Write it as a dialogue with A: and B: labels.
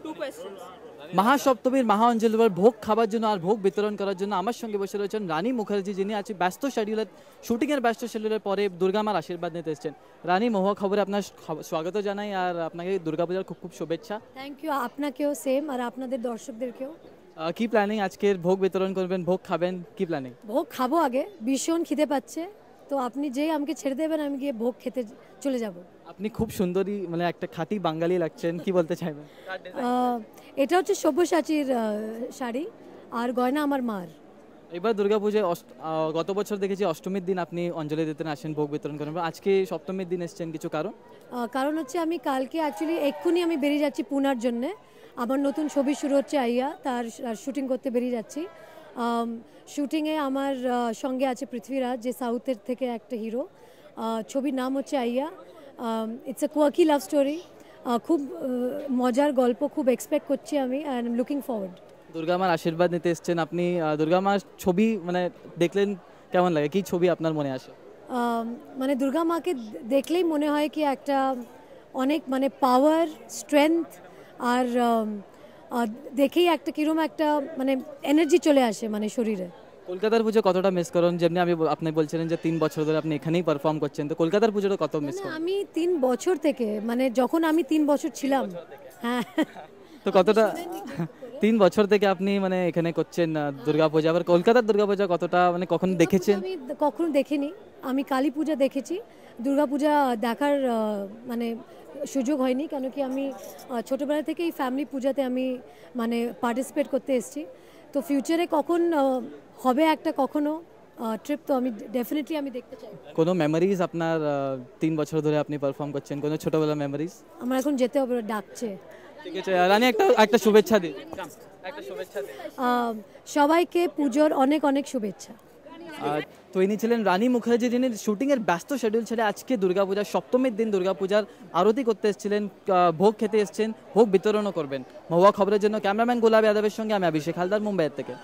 A: Two questions.
B: মহাসপ্তমীর মহা অঞ্জলিবার ভোগ খাবার জন্য আর ভোগ বিতরণ করার জন্য আমার সঙ্গে বসে রয়েছেন রানী মুখার্জি, যিনি আছে ব্যস্ত শিডিউলের শুটিংয়ের ব্যস্ত শিডিউলের পরে দুর্গা মার আশীর্বাদ নিতে এসেছেন। রানী, মহুয়া খবরে আপনার স্বাগত জানাই আর আপনাকে দুর্গাপূজার খুব খুব শুভেচ্ছা।
C: থ্যাংক ইউ, আপনাকেও সেম, আর আপনাদের দর্শকদেরকেও।
B: কি প্ল্যানিং? আজকের ভোগ বিতরণ করবেন, ভোগ খাবেন, কি প্ল্যানিং?
C: ভোগ খাবো আগে, ভীষণ খিদে পাচ্ছে, তো আপনি যেই আমাকে ছেড়ে দেবেন আমি গিয়ে ভোগ খেতে চলে যাব।
B: আপনি খুব সুন্দরী, মানে একটা খাঁটি বাঙালি লাগছেন, কি বলতে চাইবেন?
C: এটা হচ্ছে সব্যসাচীর শাড়ি, আর গয়না আমার মার।
B: এবার দুর্গাপূজায় গত বছর দেখেছি অষ্টমীর দিন আপনি অঞ্জলি দিতে আসেন, ভোগ বিতরণ করেন, আজকে সপ্তমীর দিন এসেছেন, কিছু কারণ?
C: কারণ হচ্ছে আমি কালকে অ্যাকচুয়ালি এক্ষুনি আমি বেরিয়ে যাচ্ছি পুনার জন্যে। আমার নতুন ছবি শুরু হচ্ছে আইয়া, তার শুটিং করতে বেরিয়ে যাচ্ছি। শুটিংয়ে আমার সঙ্গে আছে পৃথ্বীরাজ, যে সাউথের থেকে একটা হিরো। ছবির নাম হচ্ছে আইয়া। ইটস এ কোয়াকি লাভ স্টোরি, খুব মজার গল্প, খুব এক্সপেক্ট করছি আমি, and I am looking forward.
B: Durga মার আশীর্বাদ নিতে এসেছেন আপনি, দুর্গা মার ছবি মানে দেখলেন কেমন লাগে, কি ছবি আপনার মনে আসে?
C: মানে দুর্গা মাকে দেখলেই মনে হয় কি একটা অনেক মানে পাওয়ার, স্ট্রেংথ, আর দেখেই একটা কিরম একটা মানে এনার্জি চলে আসে মানে শরীরে।
B: কলকাতার পুজো কতটা মিস করেন? যেমনি আপনি বলছিলেন যে 3 বছর ধরে আপনি এখানেই পারফর্ম করছেন, তো কলকাতার পুজোটা কত মিস করেন?
C: আমি 3 বছর থেকে, মানে যখন আমি 3 বছর ছিলাম, হ্যাঁ।
B: তো কতটা 3 বছর থেকে আপনি মানে এখানে করছেন দুর্গাপূজা, আবার কলকাতার দুর্গাপূজা কতটা মানে কখন দেখেছেন?
C: আমি কখনো দেখিনি, আমি কালী পূজা দেখেছি, দুর্গাপূজা দেখার মানে সুযোগ হয়নি, কেন কি আমি ছোটোবেলা থেকেই ফ্যামিলি পূজাতে আমি মানে পার্টিসিপেট করতে এসেছি। তো ফিউচারে কখন হবে একটা কখনো ট্রিপ, তো আমি ডেফিনেটলি আমি দেখতে চাই।
B: কোনো মেমোরিজ আপনার 3 বছর ধরে আপনি পারফর্ম করছেন, কোনো ছোটবেলার মেমোরিজ?
C: আমার এখন যেতে হবে, ডাকছে।
B: ঠিক আছে রানী, একটা শুভেচ্ছা দিন, একটা শুভেচ্ছা দিন
C: সবাইকে পুজোর অনেক অনেক শুভেচ্ছা।
B: তো ইনি ছিলেন রানী মুখার্জি, যিনি শুটিংয়ের ব্যস্ত শিডিউল ছেড়ে আজকে দুর্গাপূজার সপ্তমীর দিন দুর্গাপূজার আরতি করতে এসেছিলেন, ভোগ খেতে এসেছেন, ভোগ বিতরণও করবেন। মহুয়া খবরের জন্য ক্যামেরাম্যান গোলাপ যাদবের সঙ্গে আমি অভিষেক হালদার, মুম্বাইয়ের থেকে।